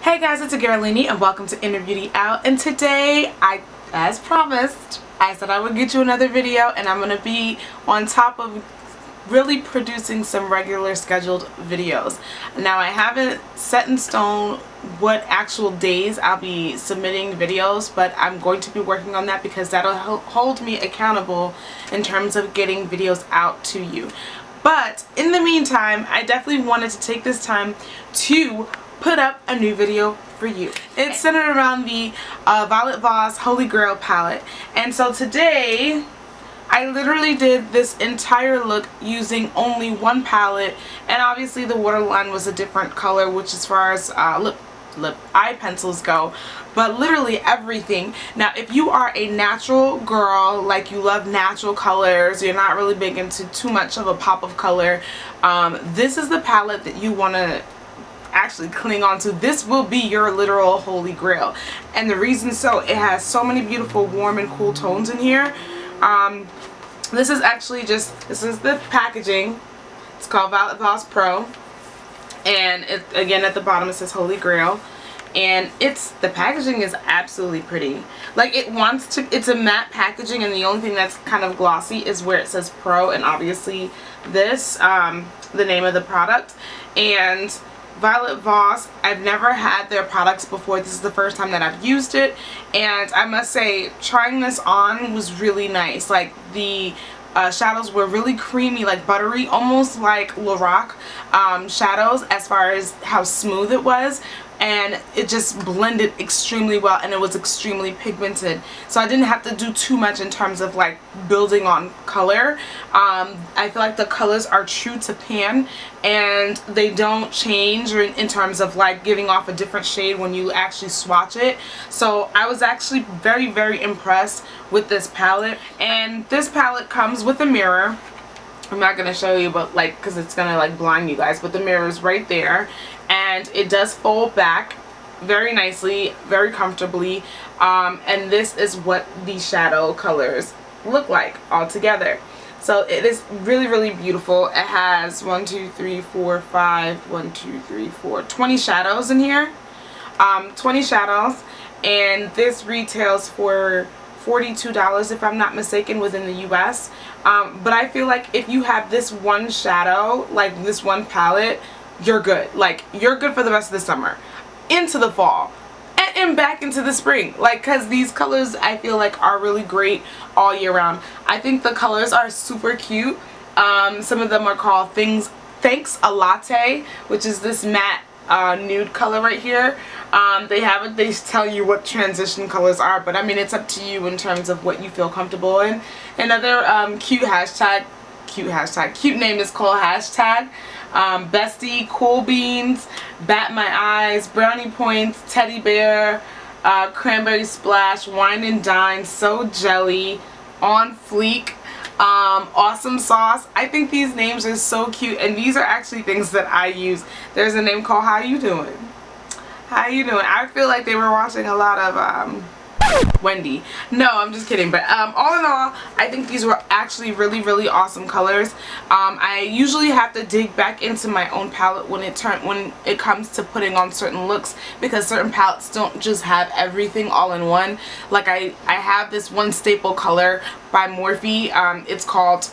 Hey guys, it's your girl Linnee and welcome to InnerBeautyOut, and today as promised, I said I would get you another video, and I'm going to be on top of really producing some regular scheduled videos. Now I haven't set in stone what actual days I'll be submitting videos, but I'm going to be working on that because that'll hold me accountable in terms of getting videos out to you. But in the meantime, I definitely wanted to take this time to put up a new video for you. It's centered around the Violet Voss Holy Grail palette, and so today I literally did this entire look using only one palette, and obviously the waterline was a different color, which as far as eye pencils go, but literally everything. Now if you are a natural girl, like you love natural colors, you're not really big into too much of a pop of color, this is the palette that you want to actually cling on to. This will be your literal holy grail, and the reason so, it has so many beautiful warm and cool tones in here. This is actually this is the packaging. It's called Violet Voss Pro, and again at the bottom it says Holy Grail, and the packaging is absolutely pretty. Like, it's a matte packaging, and the only thing that's kind of glossy is where it says Pro, and obviously this the name of the product. And Violet Voss, I've never had their products before. This is the first time that I've used it, and I must say trying this on was really nice. Like, the shadows were really creamy, like buttery, almost like Lorac shadows as far as how smooth it was, and it just blended extremely well, and it was extremely pigmented, so I didn't have to do too much in terms of like building on color. I feel like the colors are true to pan, and they don't change in terms of like giving off a different shade when you actually swatch it. So I was actually very impressed with this palette, and this palette comes with a mirror. I'm not going to show you, but like, because it's going to like blind you guys, but the mirror is right there, and it does fold back very nicely, very comfortably, and this is what the shadow colors look like all together. So it is really beautiful. It has 1, 2, 3, 4, 5, 1, 2, 3, 4, 20 shadows in here. 20 shadows, and this retails for $42 if I'm not mistaken within the US. But I feel like if you have this one shadow, like this one palette, you're good. Like, you're good for the rest of the summer, into the fall, and back into the spring. Like, because these colors I feel like are really great all year round. I think the colors are super cute. Some of them are called Thanks a Latte, which is this matte nude color right here. They tell you what transition colors are, but I mean, it's up to you in terms of what you feel comfortable in. Another cute name is called hashtag Bestie, Cool Beans, Bat My Eyes, Brownie Points, Teddy Bear, Cranberry Splash, Wine and Dine, So Jelly, On Fleek, Awesome Sauce. I think these names are so cute, and these are actually things that I use. There's a name called How You Doing? How you doing? I feel like they were watching a lot of Wendy. No, I'm just kidding. But all in all, I think these were actually really awesome colors. I usually have to dig back into my own palette when it comes to putting on certain looks, because certain palettes don't just have everything all in one. Like, I have this one staple color by Morphe. It's called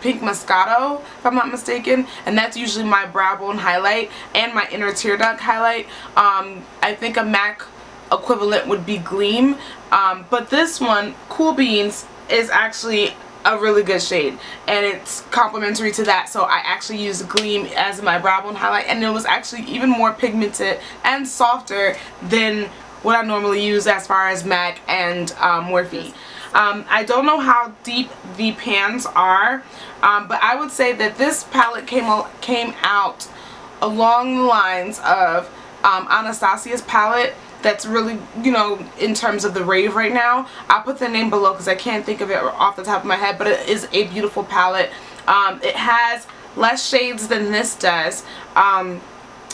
Pink Moscato, if I'm not mistaken, and that's usually my brow bone highlight and my inner tear duct highlight. I think a MAC equivalent would be Gleam, but this one, Cool Beans, is actually a really good shade, and it's complementary to that, so I actually used Gleam as my brow bone highlight, and it was actually even more pigmented and softer than what I normally use as far as MAC and Morphe. I don't know how deep the pans are, but I would say that this palette came out along the lines of Anastasia's palette that's really, you know, in terms of the rave right now. I'll put the name below because I can't think of it off the top of my head, but it is a beautiful palette. It has less shades than this does.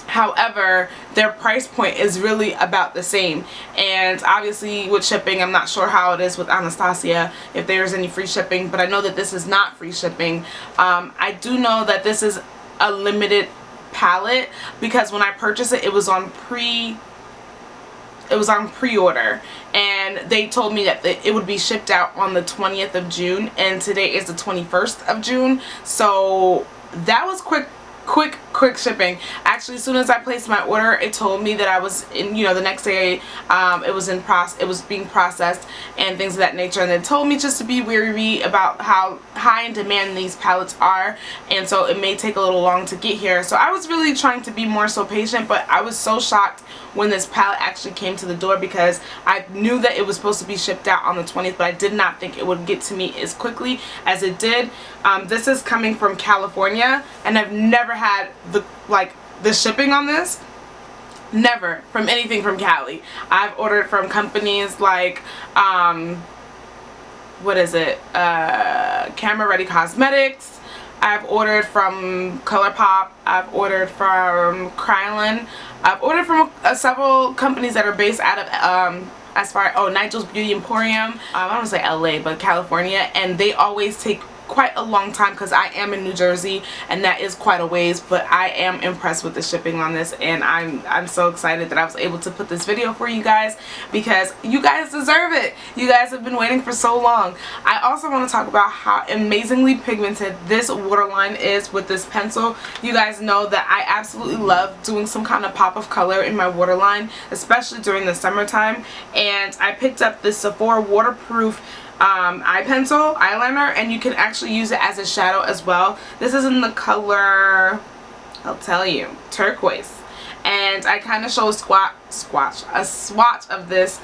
However, their price point is really about the same, and obviously with shipping, I'm not sure how it is with Anastasia, if there's any free shipping, but I know that this is not free shipping. I do know that this is a limited palette because when I purchased it, it was on pre-order, and they told me that it would be shipped out on the 20th of June, and today is the 21st of June, so that was quick shipping. Actually, as soon as I placed my order, it told me that I was in, you know, the next day it was being processed and things of that nature, and it told me just to be wary about how high in demand these palettes are, and so it may take a little long to get here. So I was really trying to be more so patient, but I was so shocked when this palette actually came to the door because I knew that it was supposed to be shipped out on the 20th, but I did not think it would get to me as quickly as it did. This is coming from California, and I've never had the shipping on this. Never from anything from Cali. I've ordered from companies like what is it, Camera Ready Cosmetics. I've ordered from ColourPop. I've ordered from Krylon. I've ordered from several companies that are based out of Nigel's Beauty Emporium. I don't want to say LA, but California, and they always take quite a long time because I am in New Jersey, and that is quite a ways, but I am impressed with the shipping on this, and I'm so excited that I was able to put this video for you guys because you guys deserve it. You guys have been waiting for so long. I also want to talk about how amazingly pigmented this waterline is with this pencil. You guys know that I absolutely love doing some kind of pop of color in my waterline, especially during the summertime, and I picked up this Sephora waterproof eye pencil eyeliner, and you can actually use it as a shadow as well. This is in the color, I'll tell you, turquoise, and I kind of show a swatch of this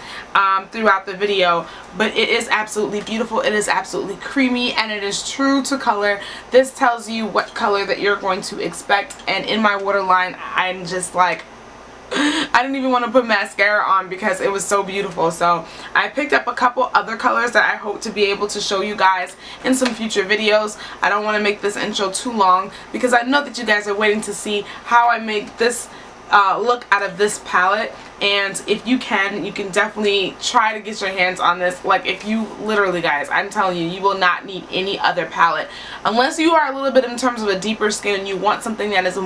throughout the video, but it is absolutely beautiful. It is absolutely creamy, and it is true to color. This tells you what color that you're going to expect, and in my waterline I'm just like, I didn't even want to put mascara on because it was so beautiful. So I picked up a couple other colors that I hope to be able to show you guys in some future videos. I don't want to make this intro too long because I know that you guys are waiting to see how I make this look out of this palette. And if you can definitely try to get your hands on this. Like, if you literally, guys, I'm telling you, you will not need any other palette unless you are a little bit in terms of a deeper skin and you want something that is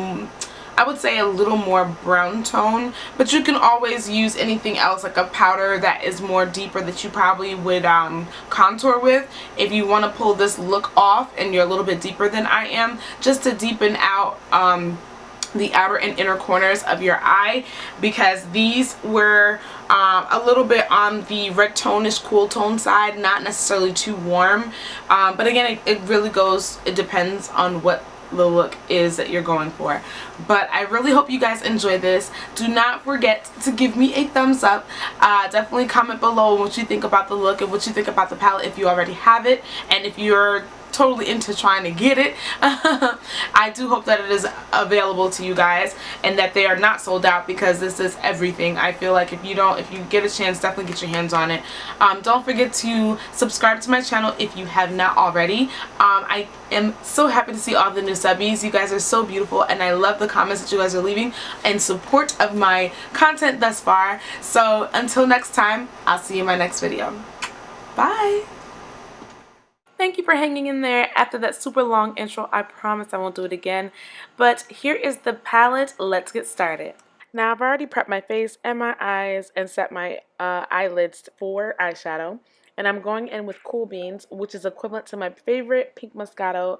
I would say a little more brown tone, but you can always use anything else, like a powder that is more deeper that you probably would contour with if you want to pull this look off and you're a little bit deeper than I am, just to deepen out the outer and inner corners of your eye, because these were a little bit on the red tone-ish cool tone side, not necessarily too warm, but again, it really goes, it depends on what the look is that you're going for. But I really hope you guys enjoy this. Do not forget to give me a thumbs up. Definitely comment below what you think about the look and what you think about the palette if you already have it, and if you're totally into trying to get it. I do hope that it is available to you guys and that they are not sold out, because this is everything. I feel like if you get a chance, definitely get your hands on it. Don't forget to subscribe to my channel if you have not already. I am so happy to see all the new subbies. You guys are so beautiful, and I love the comments that you guys are leaving in support of my content thus far. So until next time, I'll see you in my next video. Bye. Thank you for hanging in there after that super long intro. I promise I won't do it again. But here is the palette. Let's get started. Now I've already prepped my face and my eyes and set my eyelids for eyeshadow. And I'm going in with Cool Beans, which is equivalent to my favorite Pink Moscato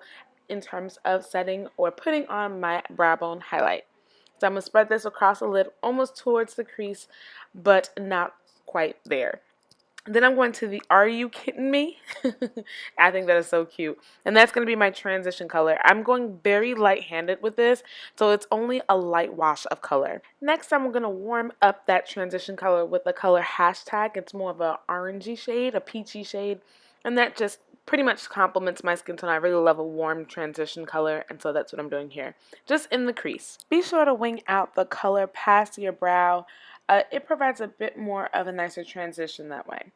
in terms of setting or putting on my brow bone highlight. So I'm going to spread this across the lid almost towards the crease, but not quite there. Then I'm going to the Are You Kidding Me? I think that is so cute. And that's going to be my transition color. I'm going very light-handed with this, so it's only a light wash of color. Next, I'm going to warm up that transition color with the color Hashtag. It's more of an orangey shade, a peachy shade, and that just pretty much complements my skin tone. I really love a warm transition color, and so that's what I'm doing here, just in the crease. Be sure to wing out the color past your brow. It provides a bit more of a nicer transition that way.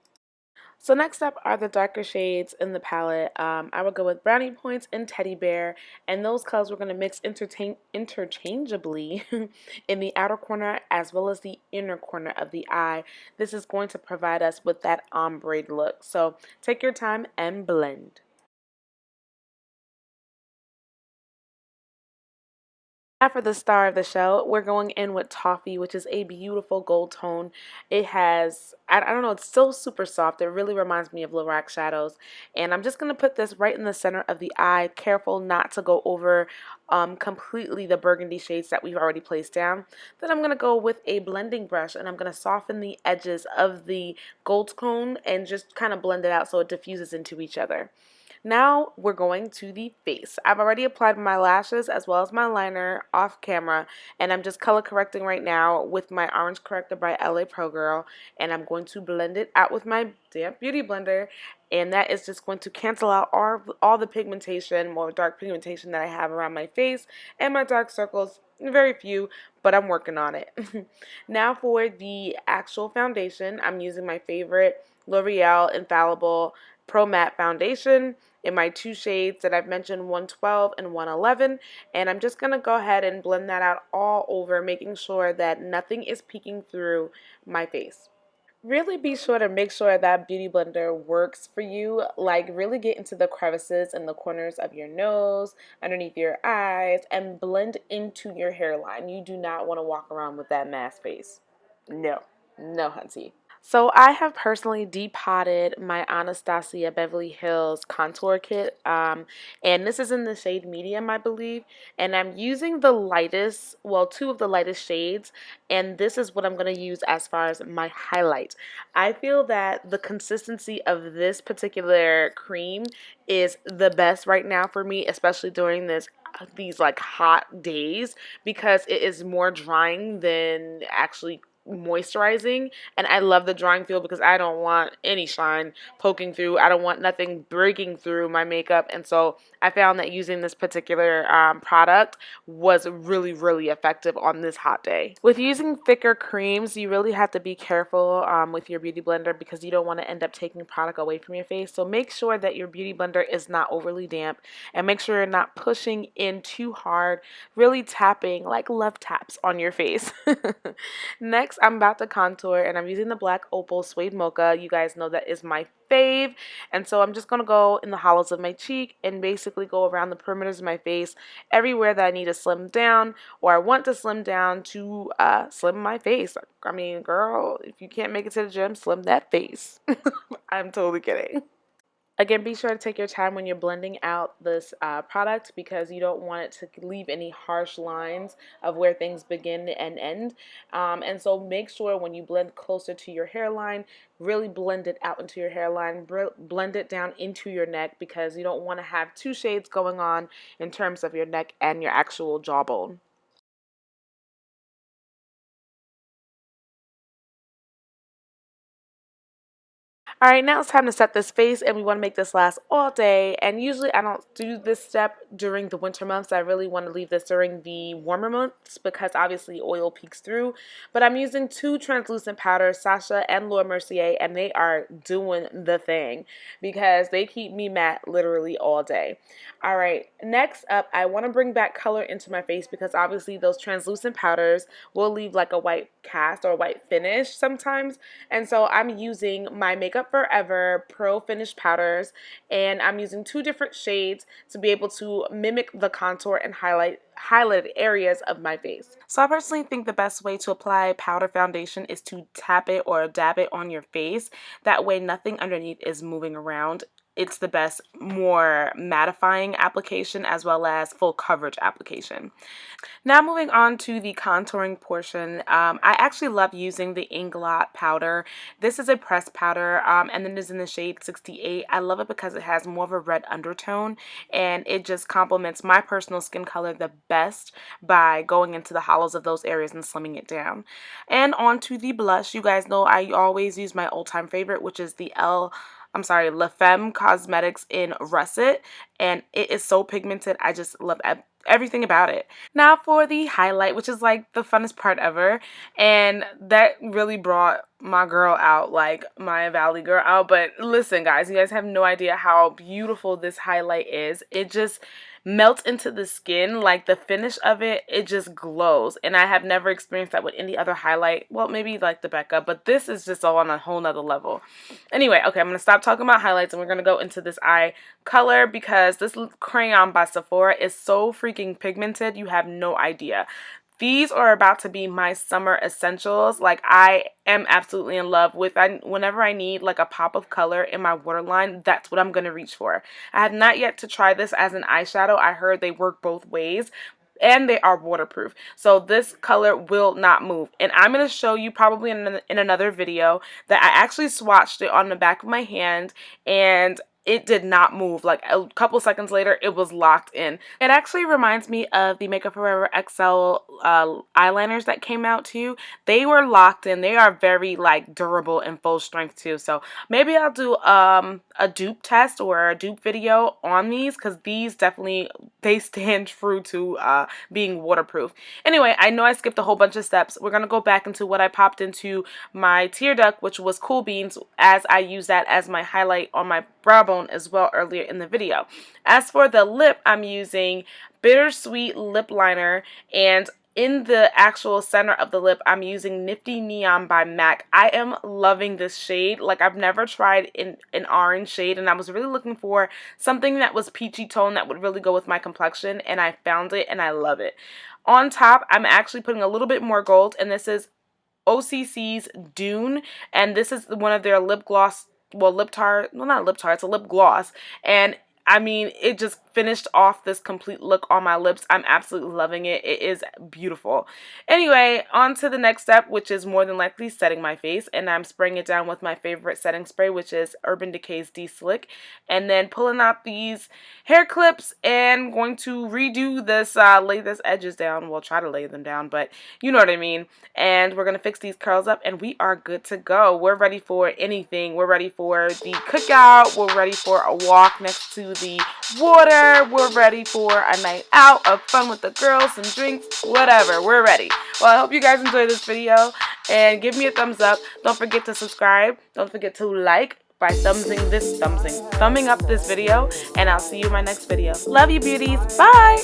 So next up are the darker shades in the palette. I would go with Brownie Points and Teddy Bear, and those colors we're going to mix interchangeably in the outer corner as well as the inner corner of the eye. This is going to provide us with that ombre look. So take your time and blend. Now for the star of the show, we're going in with Toffee, which is a beautiful gold tone. It has, I don't know, it's still super soft. It really reminds me of Lorac shadows. And I'm just going to put this right in the center of the eye, careful not to go over completely the burgundy shades that we've already placed down. Then I'm going to go with a blending brush and I'm going to soften the edges of the gold tone and just kind of blend it out so it diffuses into each other. Now we're going to the face. I've already applied my lashes as well as my liner off camera, and I'm just color correcting right now with my orange corrector by LA Pro Girl, and I'm going to blend it out with my damp beauty blender, and that is just going to cancel out all the pigmentation, more dark pigmentation that I have around my face and my dark circles. Very few, but I'm working on it. Now for the actual foundation, I'm using my favorite L'Oreal Infallible Pro Matte Foundation in my two shades that I've mentioned, 112 and 111, and I'm just going to go ahead and blend that out all over, making sure that nothing is peeking through my face. Really be sure to make sure that beauty blender works for you. Like, really get into the crevices and the corners of your nose, underneath your eyes, and blend into your hairline. You do not want to walk around with that mask face. No, no, hunty. So I have personally depotted my Anastasia Beverly Hills contour kit, and this is in the shade medium, I believe, and I'm using the lightest, well, two of the lightest shades, and this is what I'm going to use as far as my highlight. I feel that the consistency of this particular cream is the best right now for me, especially during these like hot days, because it is more drying than actually moisturizing, and I love the drying feel because I don't want any shine poking through. I don't want nothing breaking through my makeup, and so I found that using this particular product was really effective on this hot day. With using thicker creams, you really have to be careful with your beauty blender because you don't want to end up taking product away from your face. So make sure that your beauty blender is not overly damp, and make sure you're not pushing in too hard, really tapping like love taps on your face. Next, I'm about to contour, and I'm using the Black Opal Suede Mocha. You guys know that is my fave, and so I'm just going to go in the hollows of my cheek and basically go around the perimeters of my face, everywhere that I need to slim down or I want to slim down to slim my face. I mean, girl, if you can't make it to the gym, slim that face. I'm totally kidding. Again, be sure to take your time when you're blending out this product because you don't want it to leave any harsh lines of where things begin and end. And so make sure when you blend closer to your hairline, really blend it out into your hairline, blend it down into your neck because you don't want to have two shades going on in terms of your neck and your actual jawbone. Alright, now it's time to set this face, and we want to make this last all day, and usually I don't do this step during the winter months. I really want to leave this during the warmer months because obviously oil peeks through, but I'm using two translucent powders, Sasha and Laura Mercier, and they are doing the thing because they keep me matte literally all day. Alright, next up, I want to bring back color into my face because obviously those translucent powders will leave like a white cast or a white finish sometimes, and so I'm using my Makeup Forever Pro Finish powders, and I'm using two different shades to be able to mimic the contour and highlight areas of my face. So I personally think the best way to apply powder foundation is to tap it or dab it on your face. That way nothing underneath is moving around. It's the best, more mattifying application as well as full coverage application. Now moving on to the contouring portion, I actually love using the Inglot powder. This is a pressed powder, and then it's in the shade 68. I love it because it has more of a red undertone, and it just complements my personal skin color the best by going into the hollows of those areas and slimming it down. And on to the blush. You guys know I always use my all-time favorite, which is the La Femme Cosmetics in Russet, and it is so pigmented. I just love everything about it. Now for the highlight, which is like the funnest part ever, and that really brought my girl out, like my Valley girl out. But listen guys, you guys have no idea how beautiful this highlight is. It just melts into the skin. Like the finish of it, it just glows. And I have never experienced that with any other highlight. Well, maybe like the Becca, but this is just all on a whole nother level. Anyway, okay, I'm going to stop talking about highlights and we're going to go into this eye color because this crayon by Sephora is so freaking pigmented. You have no idea. These are about to be my summer essentials. Like, I am absolutely in love with, whenever I need like a pop of color in my waterline, that's what I'm going to reach for. I have not yet to try this as an eyeshadow. I heard they work both ways. And they are waterproof. So this color will not move. And I'm going to show you probably in another video that I actually swatched it on the back of my hand and it did not move. Like a couple seconds later, it was locked in. It actually reminds me of the Makeup Forever XL eyeliners that came out too. They were locked in. They are very like durable and full strength too. So maybe I'll do a dupe test or a dupe video on these because these definitely, they stand true to being waterproof. Anyway, I know I skipped a whole bunch of steps. We're going to go back into what I popped into my tear duct, which was Cool Beans, as I use that as my highlight on my brow bone as well earlier in the video. As for the lip, I'm using Bittersweet Lip Liner, and in the actual center of the lip, I'm using Nifty Neon by MAC. I am loving this shade. Like, I've never tried an orange shade, and I was really looking for something that was peachy tone that would really go with my complexion, and I found it, and I love it. On top, I'm actually putting a little bit more gold, and this is OCC's Dune, and this is one of their lip gloss, well, lip tart, well, not lip tart, it's a lip gloss, and I mean, it just finished off this complete look on my lips. I'm absolutely loving it. It is beautiful. Anyway, on to the next step, which is more than likely setting my face, and I'm spraying it down with my favorite setting spray, which is Urban Decay's De-Slick, and then pulling out these hair clips and going to redo this, lay this edges down. We'll try to lay them down, but you know what I mean. And we're going to fix these curls up, and we are good to go. We're ready for anything. We're ready for the cookout. We're ready for a walk next to the water. We're ready for a night out of fun with the girls, some drinks, whatever. We're ready. Well, I hope you guys enjoyed this video and give me a thumbs up. Don't forget to subscribe. Don't forget to like by thumbing up this video, and I'll see you in my next video. Love you, beauties. Bye.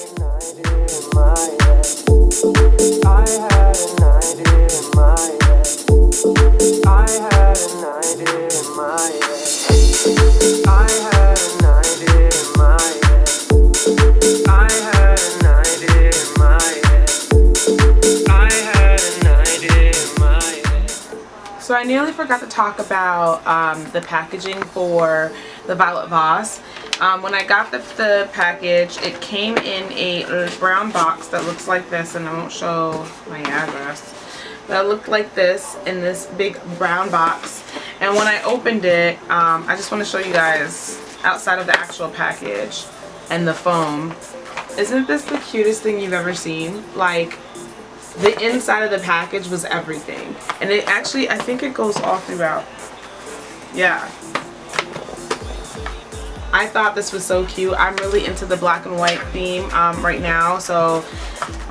So I nearly forgot to talk about the packaging for the Violet Voss. When I got the package, it came in a brown box that looks like this, and I won't show my address. But it looked like this in this big brown box. And when I opened it, I just want to show you guys outside of the actual package and the foam. Isn't this the cutest thing you've ever seen? Like, the inside of the package was everything. And it actually, I think it goes all throughout. Yeah. I thought this was so cute. I'm really into the black and white theme right now. So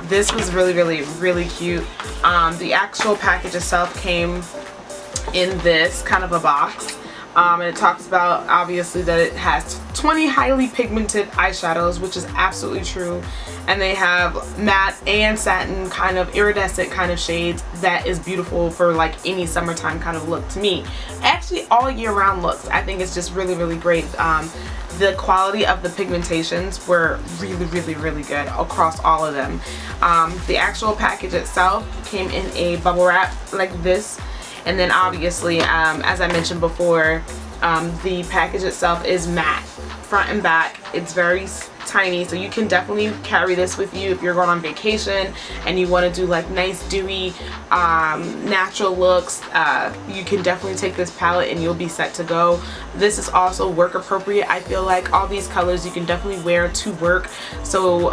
this was really, really, really cute. The actual package itself came in this kind of a box. And it talks about, obviously, that it has 20 highly pigmented eyeshadows, which is absolutely true. And they have matte and satin kind of iridescent kind of shades that is beautiful for like any summertime kind of look to me. Actually, all year round looks. I think it's just really, really great. The quality of the pigmentations were really, really, really good across all of them. The actual package itself came in a bubble wrap like this. And then obviously, as I mentioned before, the package itself is matte, front and back. It's very tiny, so you can definitely carry this with you if you're going on vacation and you want to do like nice dewy natural looks. You can definitely take this palette and you'll be set to go. This is also work appropriate. I feel like all these colors you can definitely wear to work. So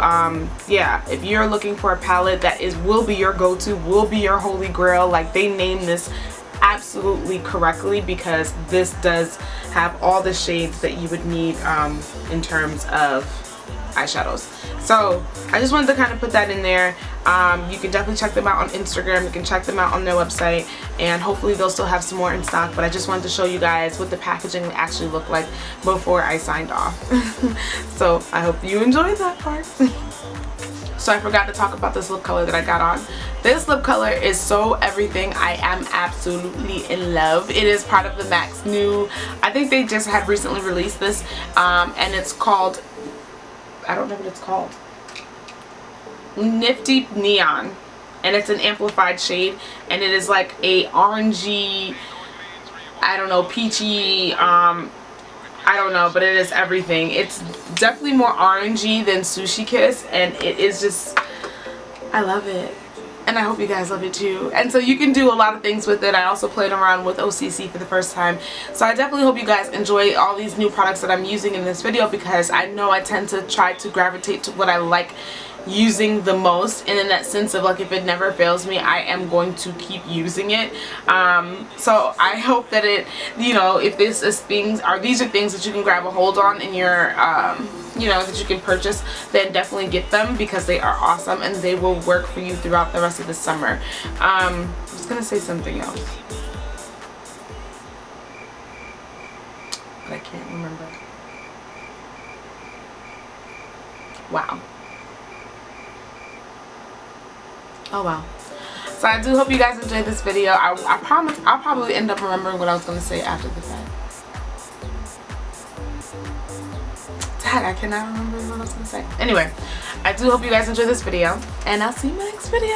yeah, if you're looking for a palette that will be your go-to, will be your holy grail, like they named this absolutely correctly, because this does have all the shades that you would need in terms of eyeshadows. So I just wanted to kind of put that in there. You can definitely check them out on Instagram. You can check them out on their website, and hopefully they'll still have some more in stock. But I just wanted to show you guys what the packaging actually looked like before I signed off. So I hope you enjoyed that part. So I forgot to talk about this lip color that I got on. This lip color is so everything. I am absolutely in love. It is part of the MAC's new, I think they just had recently released this, and it's called, I don't know what it's called, Nifty Neon, and it's an amplified shade, and it is like a orangey, I don't know, peachy, I don't know, but it is everything. It's definitely more orangey than Sushi Kiss, and it is just, I love it. And I hope you guys love it too. And so you can do a lot of things with it. I also played around with OCC for the first time. So I definitely hope you guys enjoy all these new products that I'm using in this video, because I know I tend to try to gravitate to what I like using the most, and in that sense of like, if it never fails me, I am going to keep using it. So I hope that it, you know, if this is these are things that you can grab a hold on in your you know, that you can purchase, then definitely get them, because they are awesome and they will work for you throughout the rest of the summer. I was gonna say something else, but I can't remember. Wow. Oh wow. So I do hope you guys enjoyed this video. I promise I'll probably end up remembering what I was going to say after the fact. Dang, I cannot remember what I was going to say. Anyway, I do hope you guys enjoyed this video, and I'll see you in my next video.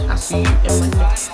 I'll see you in my next